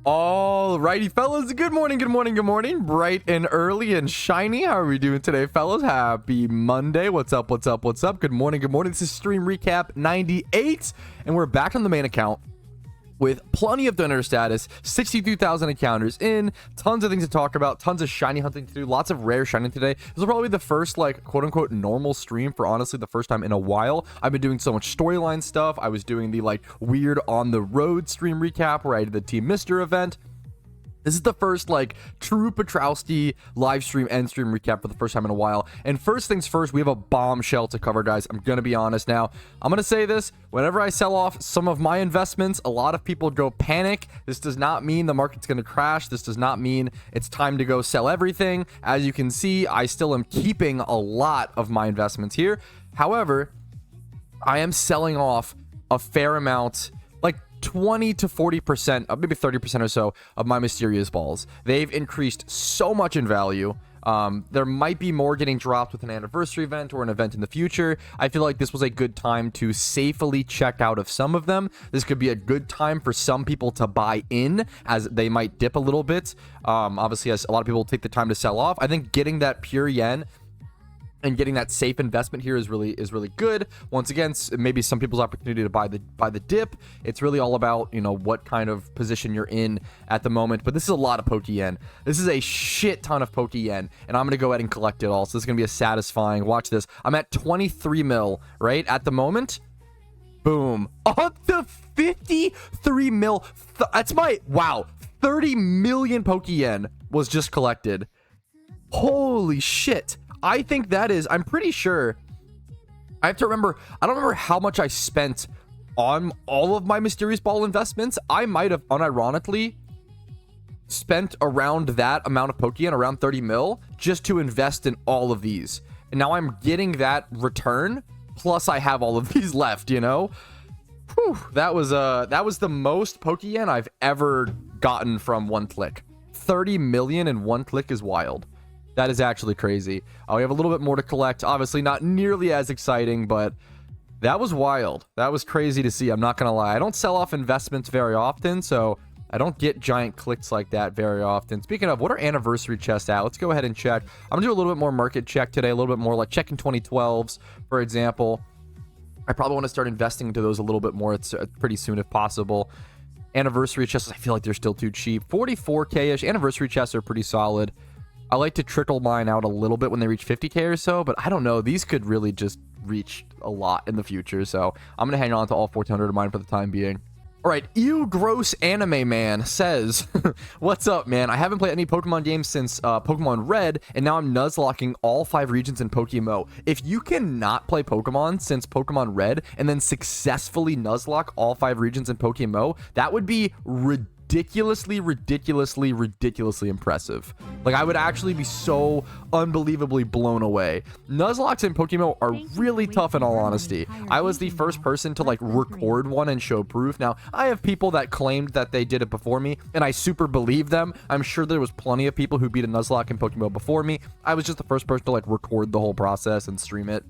Alrighty, fellas. Good morning, good morning, good morning. Bright and early and shiny. How are we doing today, fellas? Happy Monday. What's up, what's up, what's up? Good morning, good morning. This is Stream Recap 98, and we're back on the main account with plenty of donor status, 62,000 encounters in, tons of things to talk about, tons of shiny hunting to do, lots of rare shiny today. This will probably be the first, like, quote-unquote normal stream for honestly the first time in a while. I've been doing so much storyline stuff. I was doing the, like, weird on-the-road stream recap where I did the Team Mister event. This is the first, like, true Patrouski live stream and stream recap for the first time in a while. And first things first, we have a bombshell to cover, guys. I'm gonna be honest now. I'm gonna say this. Whenever I sell off some of my investments, a lot of people go panic. This does not mean the market's gonna crash. This does not mean it's time to go sell everything. As you can see, I still am keeping a lot of my investments here. However, I am selling off a fair amount, like 20 to 40%, maybe 30% or so of my mysterious balls. They've increased so much in value. There might be more getting dropped with an anniversary event or an event in the future. I feel like this was a good time to safely check out of some of them. This could be a good time for some people to buy in, as they might dip a little bit. Obviously, as a lot of people take the time to sell off, I think getting that pure yen and getting that safe investment here is really good. Once again, maybe some people's opportunity to buy the dip. It's really all about, you know, what kind of position you're in at the moment. But this is a lot of Pokeyen. This is a shit ton of Pokeyen, and I'm gonna go ahead and collect it all. So this is gonna be a satisfying. Watch this. I'm at 23 mil right at the moment. Boom. Up to 53 mil. That's my wow. 30 million Pokeyen was just collected. Holy shit. I think that is, I'm pretty sure, I have to remember, I don't remember how much I spent on all of my mysterious ball investments. I might have unironically spent around that amount of Pokeyen, around 30 mil, just to invest in all of these. And now I'm getting that return, plus I have all of these left, you know? Whew, that was the most Pokeyen I've ever gotten from one click. 30 million in one click is wild. That is actually crazy. We have a little bit more to collect. Obviously not nearly as exciting, but that was wild. That was crazy to see. I'm not going to lie. I don't sell off investments very often, so I don't get giant clicks like that very often. Speaking of, what are anniversary chests at? Let's go ahead and check. I'm going to do a little bit more market check today, a little bit more like checking 2012s, for example. I probably want to start investing into those a little bit more. It's pretty soon if possible. Anniversary chests, I feel like they're still too cheap. 44K-ish. Anniversary chests are pretty solid. I like to trickle mine out a little bit when they reach 50K or so, but I don't know. These could really just reach a lot in the future, so I'm going to hang on to all 1,400 of mine for the time being. All right, Ew Gross Anime Man says, what's up, man? I haven't played any Pokemon games since Pokemon Red, and now I'm nuzlocking all 5 regions in PokeMMO. If you cannot play Pokemon since Pokemon Red and then successfully nuzlock all 5 regions in PokeMMO, that would be ridiculously impressive. Like, I would actually be so unbelievably blown away. Nuzlocks in PokeMMO are really tough, in all honesty. I was the first person to, like, record one and show proof. Now, I have people that claimed that they did it before me, and I super believe them. I'm sure there was plenty of people who beat a Nuzlocke in PokeMMO before me. I was just the first person to, like, record the whole process and stream it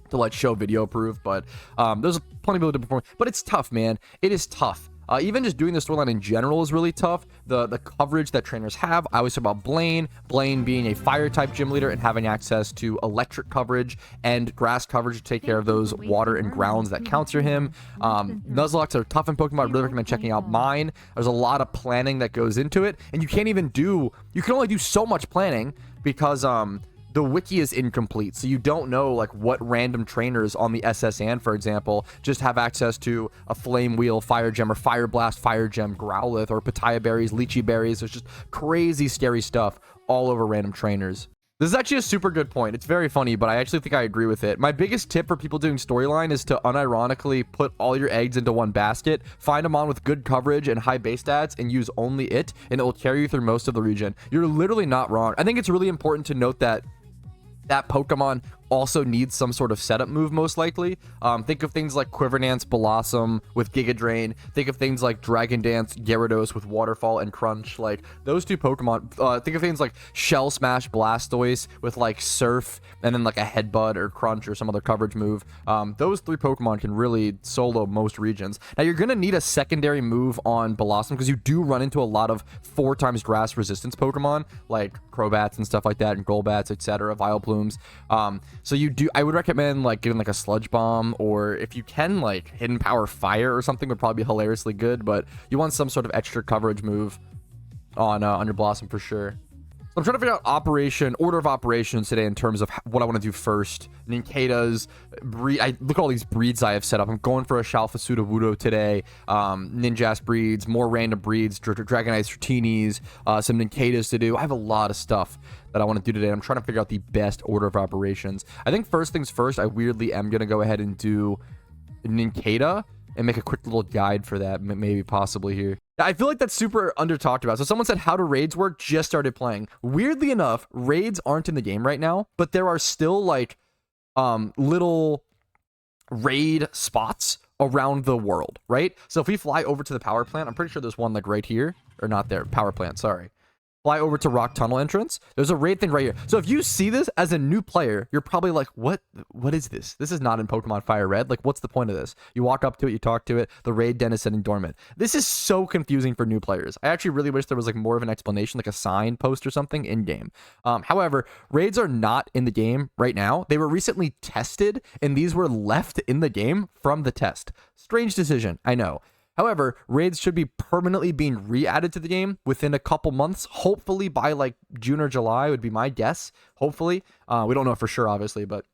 to, like, show video proof. But there's plenty of people who did it before me. But it's tough, man. It is tough. Even just doing the storyline in general is really tough. The coverage that trainers have. I always talk about Blaine being a fire type gym leader and having access to electric coverage and grass coverage to take care of those water and grounds that counter him. Nuzlocks are tough in Pokemon. I really recommend checking out mine. There's a lot of planning that goes into it, and you can only do so much planning because the wiki is incomplete, so you don't know like what random trainers on the SSN, for example, just have access to a Flame Wheel, Fire Gem, or Fire Blast, Fire Gem, Growlithe, or Pitaya Berries, Lychee Berries. There's just crazy, scary stuff all over random trainers. This is actually a super good point. It's very funny, but I actually think I agree with it. My biggest tip for people doing storyline is to unironically put all your eggs into one basket, find a mon with good coverage and high base stats, and use only it, and it will carry you through most of the region. You're literally not wrong. I think it's really important to note that Pokemon also needs some sort of setup move, most likely. Think of things like Quiver Dance Blossom with Giga Drain. Think of things like Dragon Dance Gyarados with Waterfall and Crunch. Like, those two Pokemon. Think of things like Shell Smash Blastoise with like Surf and then like a Headbutt or Crunch or some other coverage move. Those three Pokemon can really solo most regions. Now, you're going to need a secondary move on Blossom because you do run into a lot of 4x grass resistance Pokemon like Crobats and stuff like that, and Golbats, etc., Vileplumes. So I would recommend like getting like a Sludge Bomb, or if you can, like Hidden Power Fire or something would probably be hilariously good, but you want some sort of extra coverage move on your Blossom for sure. I'm trying to figure out order of operations today in terms of what I want to do first. Ninkeda's breed. Look at all these breeds I have set up. I'm going for a Shalfa Sudowoodo today. Ninjask breeds, more random breeds, Dragonite Stratinis, some Ninkedas to do. I have a lot of stuff that I want to do today. I'm trying to figure out the best order of operations. I think first things first, I weirdly am going to go ahead and do Ninkeda and make a quick little guide for that, maybe possibly here. I feel like that's super under talked about. So someone said, how do raids work? Just started playing. Weirdly enough, raids aren't in the game right now, but there are still like little raid spots around the world, right? So if we fly over to the power plant, I'm pretty sure there's one like right here, or not there, power plant, sorry. Fly over to Rock Tunnel entrance. There's a raid thing right here. So if you see this as a new player, you're probably like, what is this? This is not in Pokemon Fire Red. Like, what's the point of this? You walk up to it, you talk to it, the raid den is sitting dormant. This is so confusing for new players. I actually really wish there was like more of an explanation, like a sign post or something in game. However, raids are not in the game right now. They were recently tested, and these were left in the game from the test. Strange decision, I know. However, raids should be permanently being re-added to the game within a couple months. Hopefully by like June or July would be my guess. Hopefully. We don't know for sure, obviously, but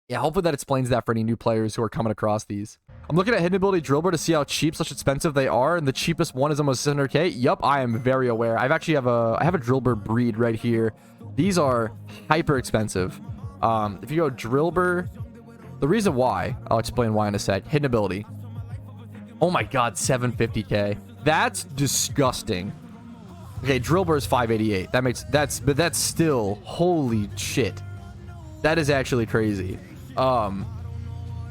yeah, hopefully that explains that for any new players who are coming across these. I'm looking at hidden ability Drilbur to see how expensive they are, and the cheapest one is almost 600k. Yup, I am very aware. I have a Drilbur breed right here. These are hyper expensive. If you go Drilbur, the reason why, I'll explain why in a sec. Hidden ability. Oh my god, 750k. That's disgusting. Okay, Drilbur is 588. That's still, holy shit. That is actually crazy. The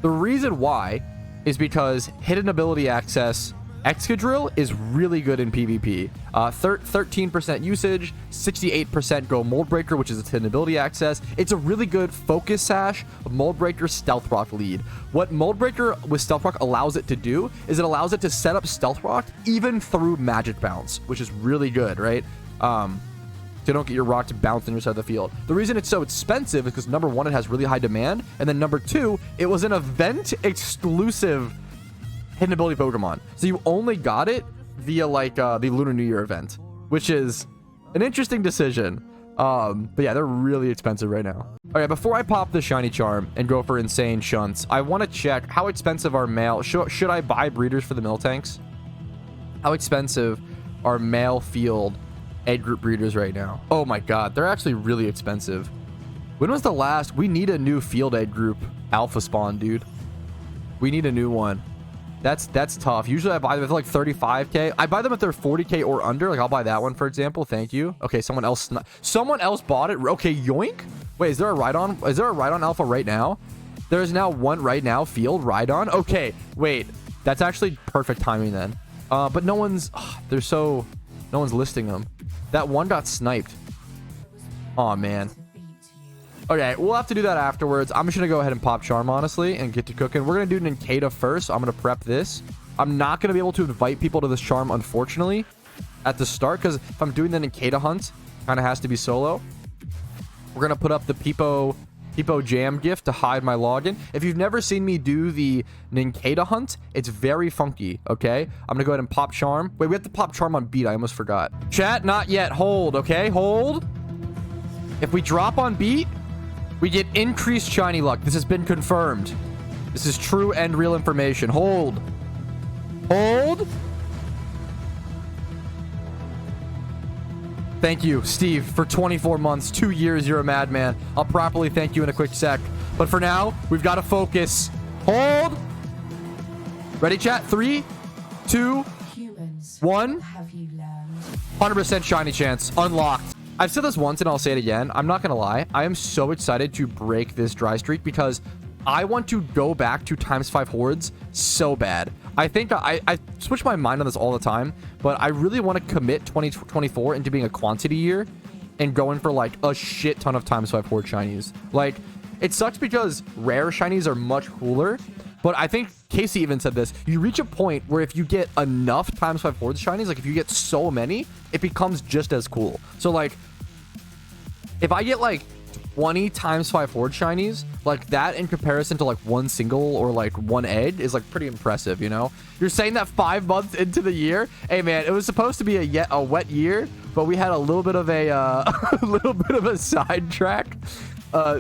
reason why is because hidden ability access Excadrill is really good in PvP. 13% usage, 68% go Mold Breaker, which is its hidden ability access. It's a really good Focus Sash, Mold Breaker, Stealth Rock lead. What Mold Breaker with Stealth Rock allows it to do is it allows it to set up Stealth Rock even through Magic Bounce, which is really good, right? So you don't get your rock to bounce on your side of the field. The reason it's so expensive is because number one, it has really high demand, and then number two, it was an event exclusive hidden ability Pokemon. So you only got it via like the Lunar New Year event, which is an interesting decision. But yeah, they're really expensive right now. Okay, before I pop the shiny charm and go for insane shunts, I want to check how expensive are male. Should I buy breeders for the Miltanks? How expensive are male field egg group breeders right now? Oh my god, they're actually really expensive. When was the last? We need a new field egg group alpha spawn, dude. We need a new one. That's tough. Usually I buy them for like 35k. I buy them if they're 40k or under. Like, I'll buy that one, for example. Thank you. Okay, someone else bought it. Okay, yoink. Wait, is there a Rhydon? Is there a Rhydon alpha right now? There's now one right now. Field Rhydon. Okay, wait. That's actually perfect timing then. But no one's listing them. That one got sniped. Oh man. Okay, we'll have to do that afterwards. I'm just going to go ahead and pop Charm, honestly, and get to cooking. We're going to do Ninkeda first. So I'm going to prep this. I'm not going to be able to invite people to this Charm, unfortunately, at the start, because if I'm doing the Ninkeda hunt, kind of has to be solo. We're going to put up the Peepo Jam gift to hide my login. If you've never seen me do the Ninkeda hunt, it's very funky, okay? I'm going to go ahead and pop Charm. Wait, we have to pop Charm on beat. I almost forgot. Chat, not yet. Hold, okay? Hold. If we drop on beat, we get increased shiny luck. This has been confirmed. This is true and real information. Hold. Hold. Thank you, Steve, for 24 months, 2 years. You're a madman. I'll properly thank you in a quick sec. But for now, we've got to focus. Hold. Ready, chat? 3, 2, 1. 100% shiny chance. Unlocked. I've said this once and I'll say it again. I'm not going to lie. I am so excited to break this dry streak because I want to go back to ×5 hordes so bad. I think I switch my mind on this all the time, but I really want to commit 2024 into being a quantity year and going for like a shit ton of ×5 horde shinies. Like, it sucks because rare shinies are much cooler, but I think Casey even said this. You reach a point where if you get enough ×5 hordes shinies, like if you get so many, it becomes just as cool. So like, if I get like 20 ×5 horde shinies, like that in comparison to like one single or like one egg is like pretty impressive, you know? You're saying that 5 months into the year? Hey man, it was supposed to be a wet year, but we had a little bit of a a little bit of a sidetrack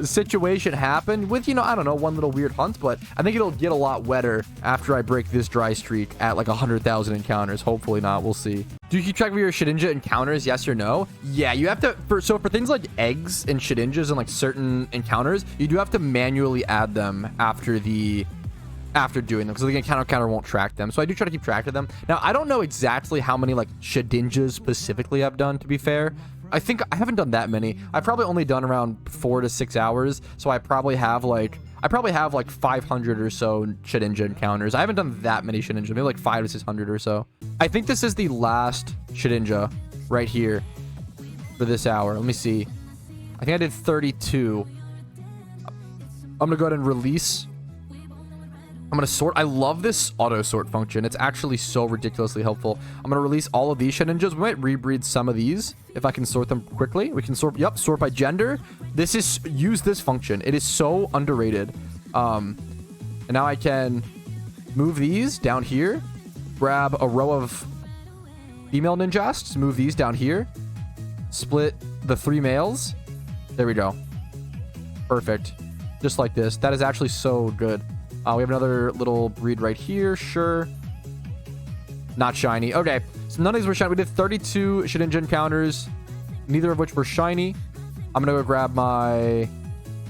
situation happen with, you know, I don't know, one little weird hunt, but I think it'll get a lot wetter after I break this dry streak at like 100,000 encounters. Hopefully not. We'll see. Do you keep track of your Shedinja encounters? Yes or no? Yeah, you have to. So for things like eggs and Shedinjas and like certain encounters, you do have to manually add them after doing them because the encounter counter won't track them. So I do try to keep track of them. Now I don't know exactly how many like Shedinjas specifically I've done, to be fair. I think I haven't done that many. I've probably only done around 4 to 6 hours. So I probably have like 500 or so Shedinja encounters. I haven't done that many Shedinja, maybe like 500 to 600 or so. I think this is the last Shedinja right here for this hour. Let me see. I think I did 32. I'm gonna go ahead and release. I'm gonna sort. I love this auto sort function. It's actually so ridiculously helpful. I'm gonna release all of these Shedinjas. We might rebreed some of these if I can sort them quickly. We can sort. Yep, sort by gender. Use this function. It is so underrated. And now I can move these down here. Grab a row of female ninjasts. Move these down here. Split the 3 males. There we go. Perfect. Just like this. That is actually so good. We have another little breed right here. Sure. Not shiny. Okay. So none of these were shiny. We did 32 Shedinja encounters, neither of which were shiny. I'm gonna go grab my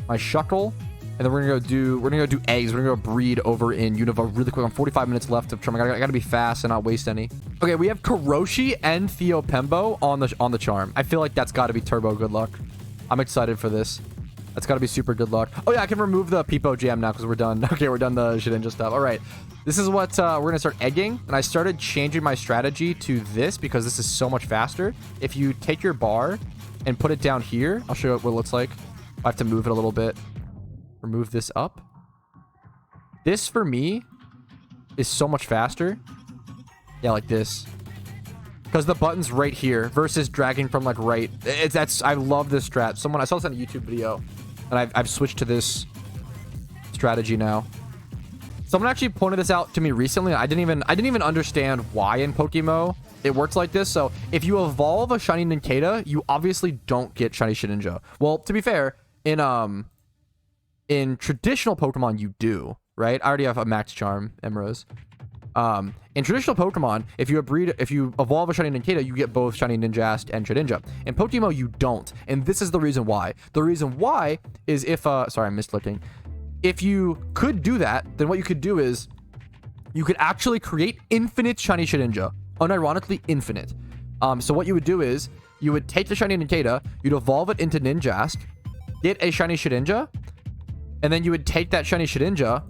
Shuckle, and then we're gonna go do eggs. We're gonna go breed over in Unova really quick. I'm 45 minutes left of charm. I gotta be fast and not waste any. Okay, we have Karoshi and Theopembo on the charm. I feel like that's got to be turbo good luck. I'm excited for this. That's got to be super good luck. Oh yeah, I can remove the Peepo jam now because we're done. Okay, we're done the Shedinja stuff. All right, this is what we're gonna start egging, and I started changing my strategy to this because this is so much faster. If you take your bar and put it down here, I'll show you what it looks like. I have to move it a little bit. Remove this up. This for me is so much faster. Yeah, like this. Because the button's right here versus dragging from like right. I love this strat. I saw this on a YouTube video, and I've switched to this strategy now. Someone actually pointed this out to me recently. I didn't even understand why in PokeMMO it works like this. So if you evolve a shiny Nincada, you obviously don't get shiny Shedinja. Well, to be fair, in traditional Pokemon you do, right? I already have a max charm, Emerald. In traditional Pokemon, if you evolve a shiny Nincada, you get both shiny Ninjast and Shedinja. In PokeMMO, you don't, and this is the reason why. The reason why is if sorry, I missed looking. If you could do that, then what you could do is you could actually create infinite shiny Shedinja, unironically infinite. So what you would do is you would take the shiny Nincada, you'd evolve it into Ninjast, get a shiny Shedinja, and then you would take that shiny Shedinja.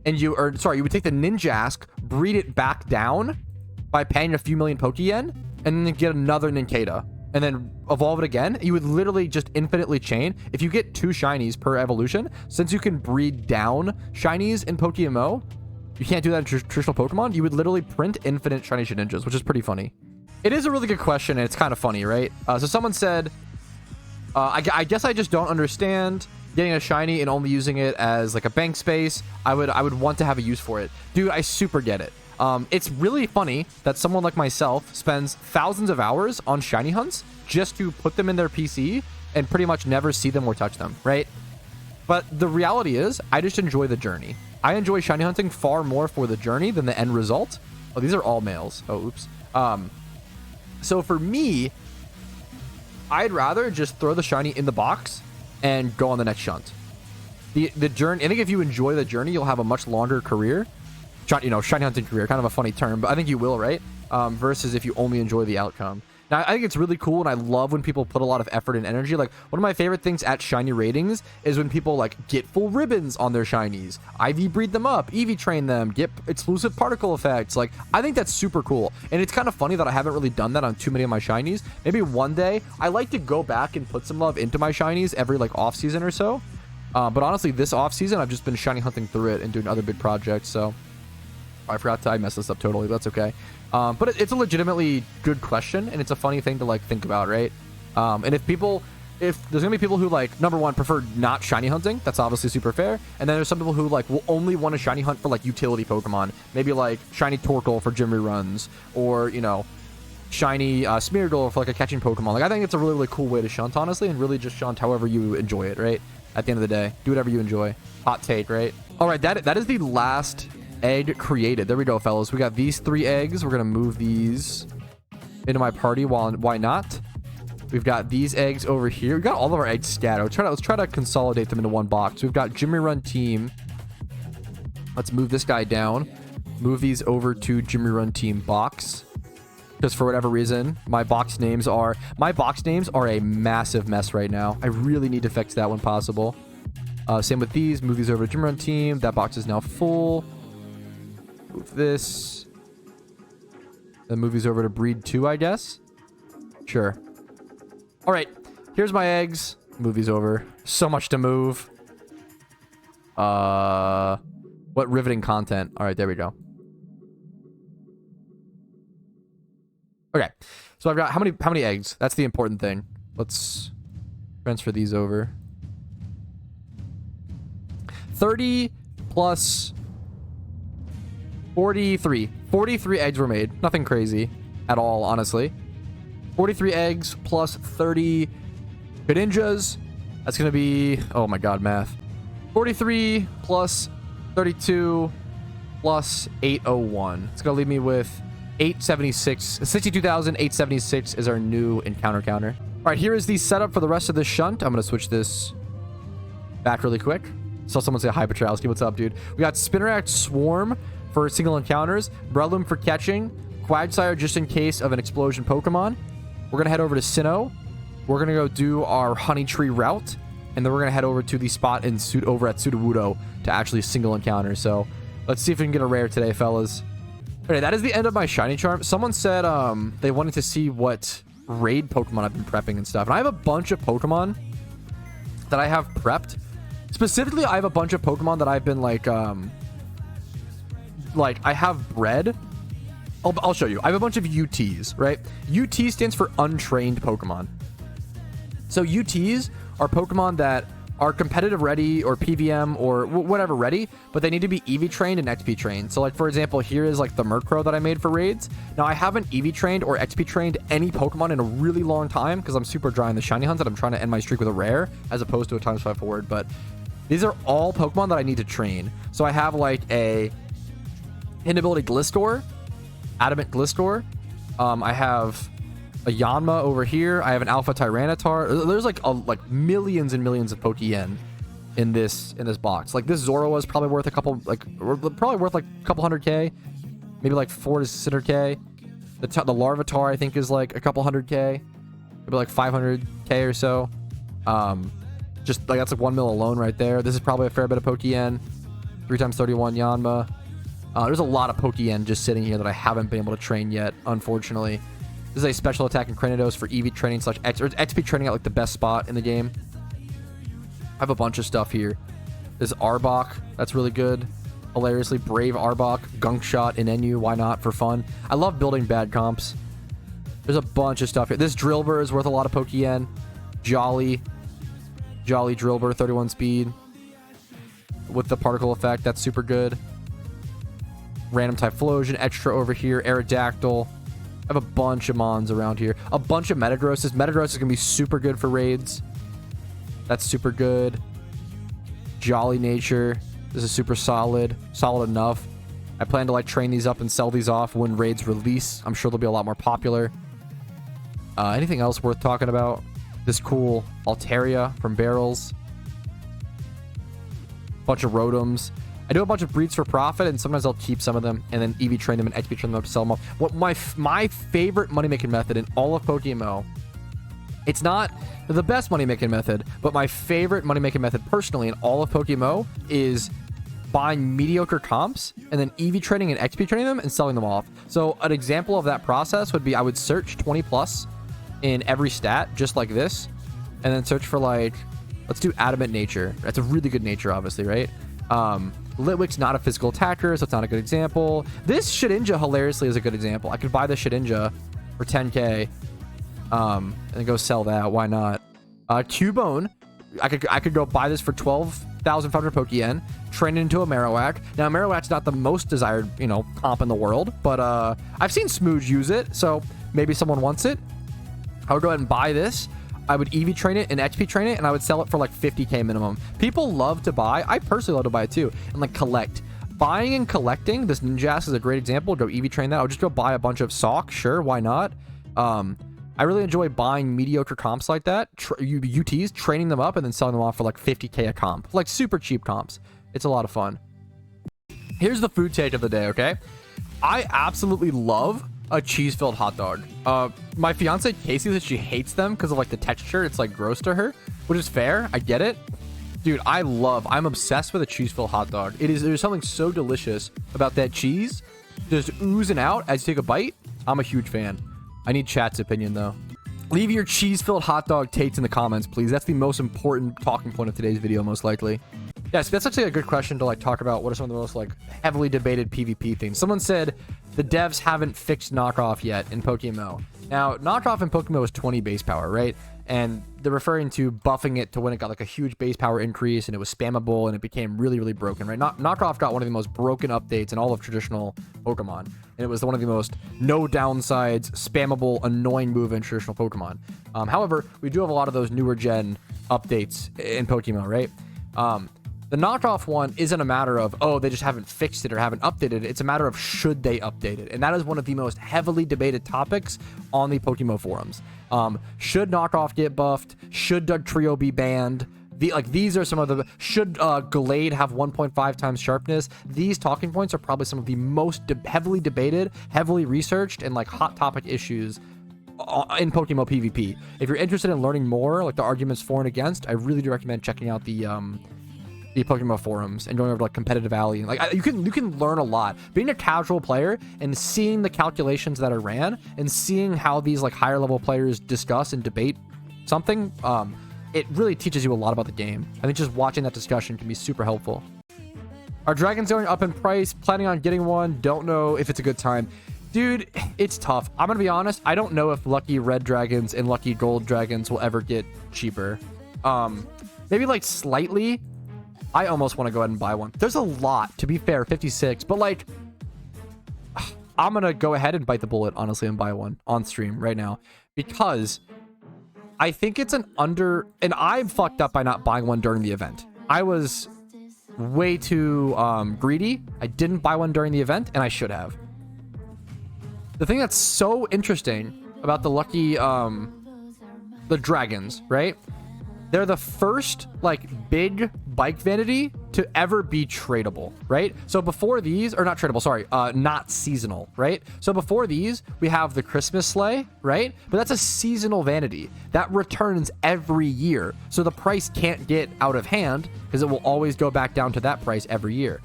You would take the Ninjask, breed it back down by paying a few million Pokeyen, and then get another Nincada, and then evolve it again. You would literally just infinitely chain. If you get 2 shinies per evolution, since you can breed down shinies in PokeMMO, you can't do that in traditional Pokemon. You would literally print infinite shiny Shedinjas, which is pretty funny. It is a really good question, and it's kind of funny, right? So someone said, I guess I just don't understand getting a shiny and only using it as like a bank space. I would want to have a use for it. Dude, I super get it. It's really funny that someone like myself spends thousands of hours on shiny hunts just to put them in their PC and pretty much never see them or touch them, right? But the reality is, I just enjoy the journey. I enjoy shiny hunting far more for the journey than the end result. Oh, these are all males. Oh, oops. So for me, I'd rather just throw the shiny in the box and go on the next shunt. The journey, I think if you enjoy the journey, you'll have a much longer career. Shiny hunting career, kind of a funny term, but I think you will, right? Versus if you only enjoy the outcome. Now, I think it's really cool, and I love when people put a lot of effort and energy. Like, one of my favorite things at shiny ratings is when people, like, get full ribbons on their shinies, IV breed them up, EV train them, get exclusive particle effects. Like, I think that's super cool. And it's kind of funny that I haven't really done that on too many of my shinies. Maybe one day, I like to go back and put some love into my shinies every, like, off-season or so. But honestly, this off-season, I've just been shiny hunting through it and doing other big projects, so... I messed this up totally. That's okay. But it's a legitimately good question, and it's a funny thing to, like, think about, right? And if there's gonna be people who, like, number one, prefer not shiny hunting, that's obviously super fair. And then there's some people who, like, will only want to shiny hunt for, like, utility Pokemon. Maybe, like, shiny Torkoal for gym reruns, or, you know, shiny Smeargle for, like, a catching Pokemon. Like, I think it's a really, really cool way to shunt, honestly, and really just shunt however you enjoy it, right? At the end of the day, do whatever you enjoy. Hot take, right? All right, that is the last egg created. There we go, fellas. We got these 3 eggs. We're gonna move these into my party. Why not? We've got these eggs over here. We've got all of our eggs scattered. Let's try to consolidate them into one box. We've got Jimmy Run Team. Let's move this guy down. Move these over to Jimmy Run Team box. Because for whatever reason, my box names are a massive mess right now. I really need to fix that when possible. Same with these. Move these over to Jimmy Run Team. That box is now full. Move this. Then move these over to breed 2, I guess. Sure. All right. Here's my eggs. Move these over. So much to move. What riveting content. All right, there we go. Okay. So I've got how many eggs? That's the important thing. Let's transfer these over. 30 plus 43. 43 eggs were made. Nothing crazy at all, honestly. 43 eggs plus 30 Shedinjas. That's going to be... Oh my god, math. 43 plus 32 plus 801. It's going to leave me with 876. 62,876 is our new encounter counter. All right, here is the setup for the rest of the shunt. I'm going to switch this back really quick. Saw someone say hi, Patrouski. What's up, dude? We got Spinnerack Swarm for single encounters, Breloom for catching, Quagsire just in case of an explosion Pokemon. We're going to head over to Sinnoh. We're going to go do our Honey Tree route, and then we're going to head over to the spot over at Sudowoodo to actually single encounter. So let's see if we can get a rare today, fellas. Okay, that is the end of my shiny charm. Someone said they wanted to see what raid Pokemon I've been prepping and stuff. And I have a bunch of Pokemon that I have prepped. Specifically, I have a bunch of Pokemon that I've been like I have bred. I'll show you. I have a bunch of UTs, right? UT stands for untrained Pokemon. So UTs are Pokemon that are competitive ready or PVM or whatever ready, but they need to be EV trained and XP trained. So like, for example, here is like the Murkrow that I made for raids. Now I haven't EV trained or XP trained any Pokemon in a really long time because I'm super dry in the shiny hunts and I'm trying to end my streak with a rare as opposed to a ×5 forward. But these are all Pokemon that I need to train. So I have like a hidden ability Gliscor, Adamant Gliscor. I have a Yanma over here. I have an Alpha Tyranitar. There's like millions and millions of Pokeyen in this box. Like this Zoroa is probably worth a couple 100k, maybe like 400k. The Larvitar I think is like a couple 100k, maybe like 500k or so. Just like that's like 1 mil alone right there. This is probably a fair bit of Pokeyen. 3x31 Yanma. There's a lot of Pokeyen just sitting here that I haven't been able to train yet, unfortunately. This is a special attack in Cranidos for EV training / XP training at like the best spot in the game. I have a bunch of stuff here. This Arbok, that's really good. Hilariously, Brave Arbok, Gunk Shot, Inenu, why not, for fun. I love building bad comps. There's a bunch of stuff here. This Drilbur is worth a lot of Pokeyen. Jolly Drilbur, 31 speed. With the particle effect, that's super good. Random Typhlosion, extra over here. Aerodactyl. I have a bunch of Mons around here. A bunch of Metagrosses. Metagross is going to be super good for raids. That's super good. Jolly Nature. This is super solid. Solid enough. I plan to like train these up and sell these off when raids release. I'm sure they'll be a lot more popular. Anything else worth talking about? This cool Altaria from Barrels. Bunch of Rotoms. I do a bunch of breeds for profit, and sometimes I'll keep some of them and then EV train them and XP train them up to sell them off. What my favorite money making method in all of PokeMMO, it's not the best money making method, but my favorite money making method personally in all of PokeMMO is buying mediocre comps and then EV training and XP training them and selling them off. So an example of that process would be I would search 20 plus in every stat just like this, and then search for like, let's do adamant nature. That's a really good nature, obviously, right? Litwick's not a physical attacker, so it's not a good example. This Shedinja hilariously is a good example. I could buy the Shedinja for 10k and then go sell that. Why not? Cubone, I could go buy this for 12,500 Pokeyen, train it into a Marowak. Now Marowak's not the most desired, you know, comp in the world, but I've seen Smooge use it, so maybe someone wants it. I would go ahead and buy this. I would EV train it and XP train it, and I would sell it for like 50k minimum. People love to buy. I personally love to buy it too, and like collect. Buying and collecting, this Ninjask is a great example. Go EV train that. I'll just go buy a bunch of socks. Sure, why not? I really enjoy buying mediocre comps like that, UTs, training them up, and then selling them off for like 50k a comp. Like super cheap comps. It's a lot of fun. Here's the food take of the day, okay? I absolutely love a cheese-filled hot dog. My fiance Casey says she hates them because of like the texture. It's like gross to her, which is fair. I get it. Dude, I'm obsessed with a cheese-filled hot dog. There's something so delicious about that cheese just oozing out as you take a bite. I'm a huge fan. I need chat's opinion though. Leave your cheese-filled hot dog takes in the comments, please. That's the most important talking point of today's video, most likely. Yes, that's actually a good question to like talk about. What are some of the most like heavily debated PvP things? Someone said the devs haven't fixed knockoff yet in PokeMMO. Now, knockoff in PokeMMO is 20 base power, right? And they're referring to buffing it to when it got like a huge base power increase and it was spammable and it became really, really broken, right? Knockoff got one of the most broken updates in all of traditional Pokemon. And it was one of the most no downsides, spammable, annoying move in traditional Pokemon. However, we do have a lot of those newer gen updates in PokeMMO, right? The knockoff one isn't a matter of, oh, they just haven't fixed it or haven't updated it. It's a matter of should they update it. And that is one of the most heavily debated topics on the PokeMMO forums. Should knockoff get buffed? Should Dugtrio be banned? These are some of the... Should Glade have 1.5 times sharpness? These talking points are probably some of the most heavily debated, heavily researched, and like hot topic issues in PokeMMO PvP. If you're interested in learning more, like the arguments for and against, I really do recommend checking out the PokeMMO forums and going over to like Competitive Alley. Like you can learn a lot. Being a casual player and seeing the calculations that are ran and seeing how these like higher level players discuss and debate something, it really teaches you a lot about the game. I think just watching that discussion can be super helpful. Are dragons going up in price? Planning on getting one. Don't know if it's a good time. Dude, it's tough. I'm gonna be honest. I don't know if lucky red dragons and lucky gold dragons will ever get cheaper. Maybe like slightly. I almost want to go ahead and buy one. There's a lot, to be fair, 56, but like, I'm going to go ahead and bite the bullet, honestly, and buy one on stream right now because I think it's and I'm fucked up by not buying one during the event. I was way too greedy. I didn't buy one during the event, and I should have. The thing that's so interesting about the lucky, the dragons, right? They're the first like big bike vanity to ever be tradable, right? So before these, or not tradable, sorry, not seasonal, right? So before these, we have the Christmas sleigh, right? But that's a seasonal vanity that returns every year. So the price can't get out of hand because it will always go back down to that price every year.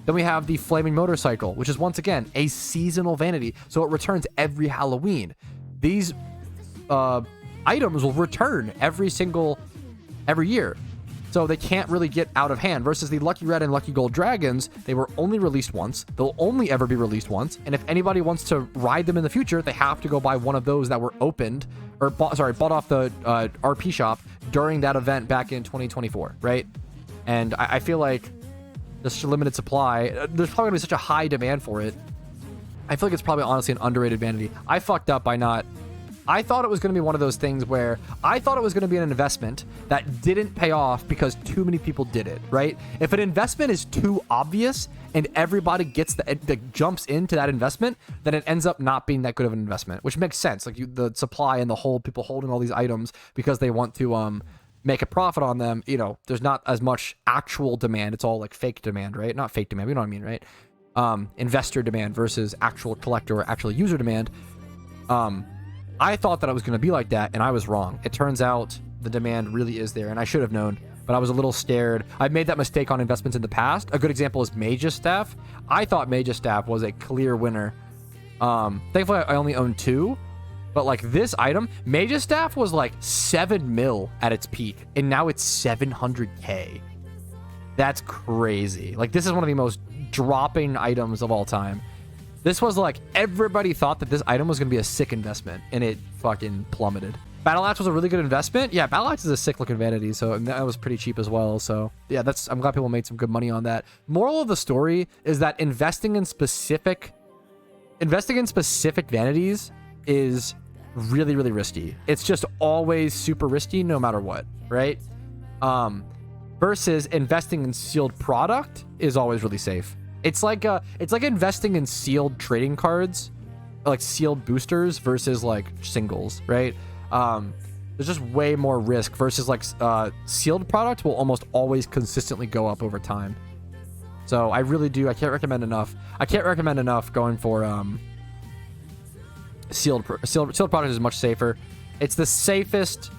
Then we have the flaming motorcycle, which is once again a seasonal vanity. So it returns every Halloween. These items will return every year. So they can't really get out of hand versus the lucky red and lucky gold dragons. They were only released once. They'll only ever be released once. And if anybody wants to ride them in the future, they have to go buy one of those that were opened or bought off the RP shop during that event back in 2024, right? And I feel like this limited supply, there's probably gonna be such a high demand for it. I feel like it's probably honestly an underrated vanity. I fucked up by not... I thought it was going to be one of those things where I thought it was going to be an investment that didn't pay off because too many people did it, right? If an investment is too obvious and everybody gets jumps into that investment, then it ends up not being that good of an investment, which makes sense. Like the supply and the whole people holding all these items because they want to make a profit on them, you know, there's not as much actual demand. It's all like fake demand, right? Not fake demand, you know what I mean, right? Investor demand versus actual collector or actual user demand. I thought that it was going to be like that, and I was wrong. It turns out the demand really is there, and I should have known, but I was a little scared. I've made that mistake on investments in the past. A good example is Mage's Staff. I thought Mage's Staff was a clear winner. Thankfully, I only own 2. But like this item, Mage's Staff was like 7 mil at its peak, and now it's 700k. That's crazy. Like, this is one of the most dropping items of all time. This was like, everybody thought that this item was going to be a sick investment, and it fucking plummeted. Battle Axe was a really good investment. Yeah, Battle Axe is a sick looking vanity, so that was pretty cheap as well. So yeah, I'm glad people made some good money on that. Moral of the story is that investing in specific vanities is really, really risky. It's just always super risky no matter what, right? Versus investing in sealed product is always really safe. It's like investing in sealed trading cards, like sealed boosters versus like singles, right? There's just way more risk versus like sealed product will almost always consistently go up over time. So I really do. I can't recommend enough going for sealed product is much safer. It's the safest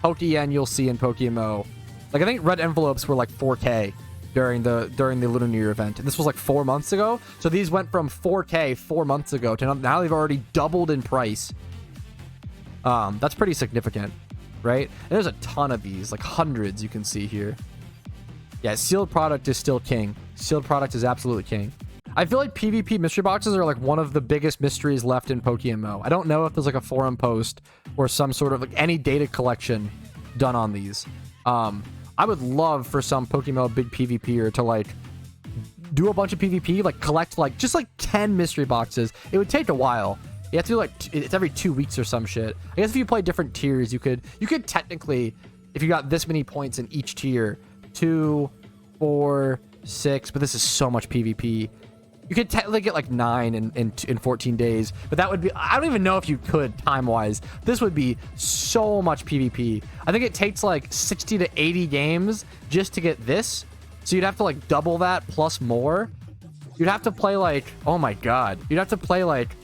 Pokeyen you'll see in PokeMMO. Like, I think red envelopes were like 4K during the Lunar New Year event. And this was like 4 months ago. So these went from 4K 4 months ago to now they've already doubled in price. That's pretty significant, right? And there's a ton of these, like hundreds you can see here. Yeah, sealed product is still king. Sealed product is absolutely king. I feel like PvP mystery boxes are like one of the biggest mysteries left in PokeMMO. I don't know if there's like a forum post or some sort of like any data collection done on these. I would love for some PokeMMO big PvPer to like do a bunch of PvP, like collect like just like 10 mystery boxes. It would take a while. You have to do like it's every 2 weeks or some shit. I guess if you play different tiers, you could technically, if you got this many points in each tier, 2, 4, 6, but this is so much PvP. You could technically get like 9 in 14 days, but that would be, I don't even know if you could time-wise. This would be so much PvP. I think it takes like 60 to 80 games just to get this. So you'd have to like double that plus more. You'd have to play like, oh my God. You'd have to play like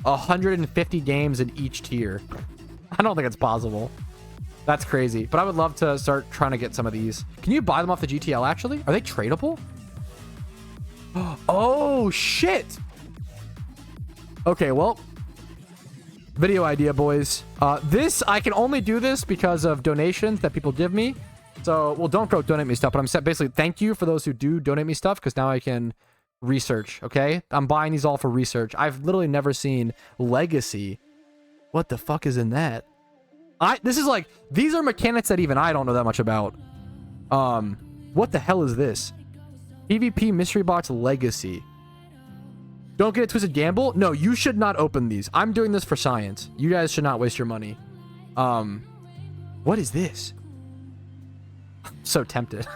150 games in each tier. I don't think it's possible. That's crazy. But I would love to start trying to get some of these. Can you buy them off the GTL actually? Are they tradable? Oh, shit. Okay, well, video idea, boys. I can only do this because of donations that people give me. So, well, don't go donate me stuff, but I'm basically thank you for those who do donate me stuff because now I can research, okay? I'm buying these all for research. I've literally never seen Legacy. What the fuck is in that? This is like, these are mechanics that even I don't know that much about. What the hell is this? PvP Mystery Box Legacy. Don't get a twisted gamble. No, you should not open these. I'm doing this for science. You guys should not waste your money. What is this? I'm so tempted.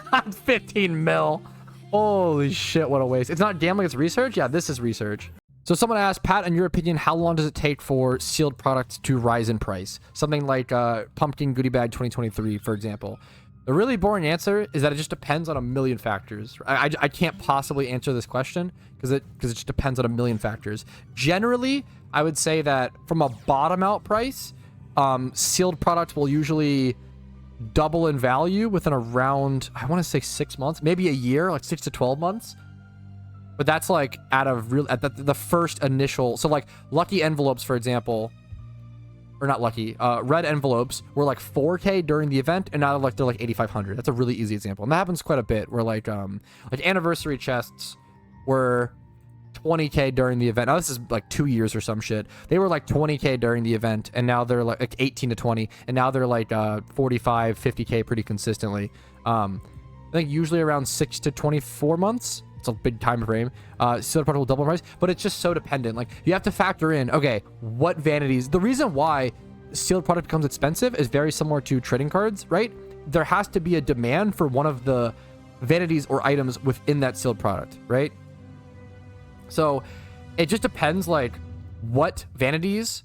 15 mil. Holy shit, what a waste. It's not gambling, it's research? Yeah, this is research. So someone asked, Pat, in your opinion, how long does it take for sealed products to rise in price? Something like Pumpkin Goodie Bag 2023, for example. The really boring answer is that it just depends on a million factors. I can't possibly answer this question because it just depends on a million factors. Generally, I would say that from a bottom out price, sealed products will usually double in value within around, I want to say 6 months, maybe a year, like 6 to 12 months. But that's like at the first initial. So like lucky envelopes, for example. Or not lucky, red envelopes were like 4K during the event, and now they're like 8,500. That's a really easy example, and that happens quite a bit. Where like anniversary chests were 20K during the event. Now this is like 2 years or some shit. They were like 20K during the event, and now they're like 18 to 20, and now they're like 45, 50K pretty consistently. I think usually around 6 to 24 months. It's a big time frame. Sealed product will double price, but it's just so dependent. Like you have to factor in, okay, what vanities. The reason why sealed product becomes expensive is very similar to trading cards, right? There has to be a demand for one of the vanities or items within that sealed product, right? So it just depends, like what vanities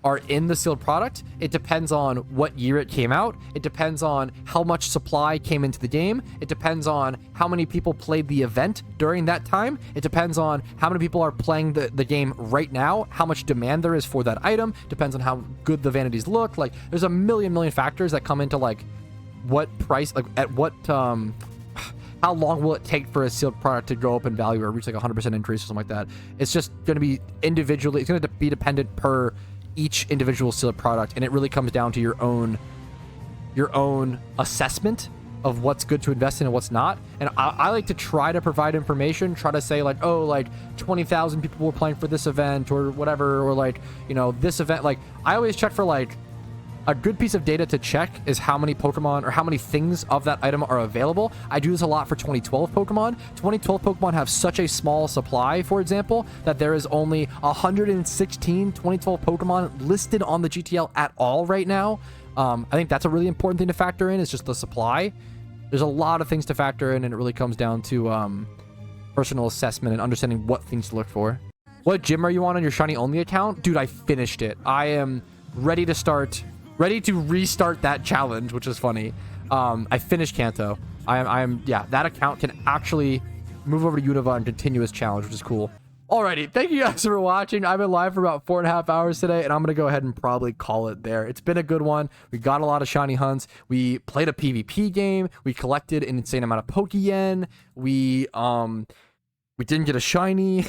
are in the sealed product. It depends on what year it came out. It depends on how much supply came into the game. It depends on how many people played the event during that time. It depends on how many people are playing the game right now, how much demand there is for that item. Depends on how good the vanities look. Like, there's a million factors that come into like what price, like at what how long will it take for a sealed product to go up in value or reach like 100% increase or something like that. It's just going to be individually, it's going to be dependent per each individual sealed product, and it really comes down to your own assessment of what's good to invest in and what's not. And I like to try to provide information, try to say like, oh, like 20,000 people were playing for this event or whatever, or like, you know, this event. Like, I always check for like, a good piece of data to check is how many Pokemon or how many things of that item are available. I do this a lot for 2012 Pokemon. 2012 Pokemon have such a small supply, for example, that there is only 116 2012 Pokemon listed on the GTL at all right now. I think that's a really important thing to factor in, is just the supply. There's a lot of things to factor in, and it really comes down to personal assessment and understanding what things to look for. What gym are you on your Shiny Only account? Dude, I finished it. I am ready to restart that challenge, which is funny. I finished Kanto. Yeah, that account can actually move over to Unova and continue his challenge, which is cool. Alrighty, thank you guys for watching. I've been live for about 4.5 hours today, and I'm gonna go ahead and probably call it there. It's been a good one. We got a lot of shiny hunts. We played a PvP game. We collected an insane amount of Pokeyen. We didn't get a shiny.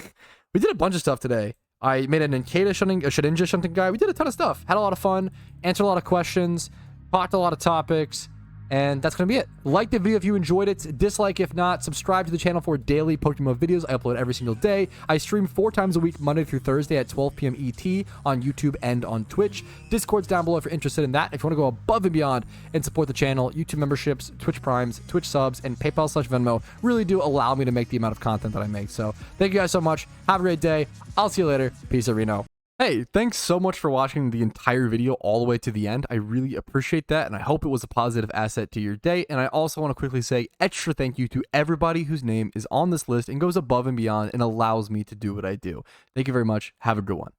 We did a bunch of stuff today. I made an Shedinja Shunting guy. We did a ton of stuff. Had a lot of fun. Answered a lot of questions. Talked a lot of topics. And that's going to be it. Like the video if you enjoyed it. Dislike if not. Subscribe to the channel for daily PokeMMO videos. I upload every single day. I stream 4 times a week, Monday through Thursday at 12 p.m. ET on YouTube and on Twitch. Discord's down below if you're interested in that. If you want to go above and beyond and support the channel, YouTube memberships, Twitch Primes, Twitch subs, and PayPal/Venmo really do allow me to make the amount of content that I make. So thank you guys so much. Have a great day. I'll see you later. Peace, Reno. Hey, thanks so much for watching the entire video all the way to the end. I really appreciate that, and I hope it was a positive asset to your day. And I also want to quickly say extra thank you to everybody whose name is on this list and goes above and beyond and allows me to do what I do. Thank you very much. Have a good one.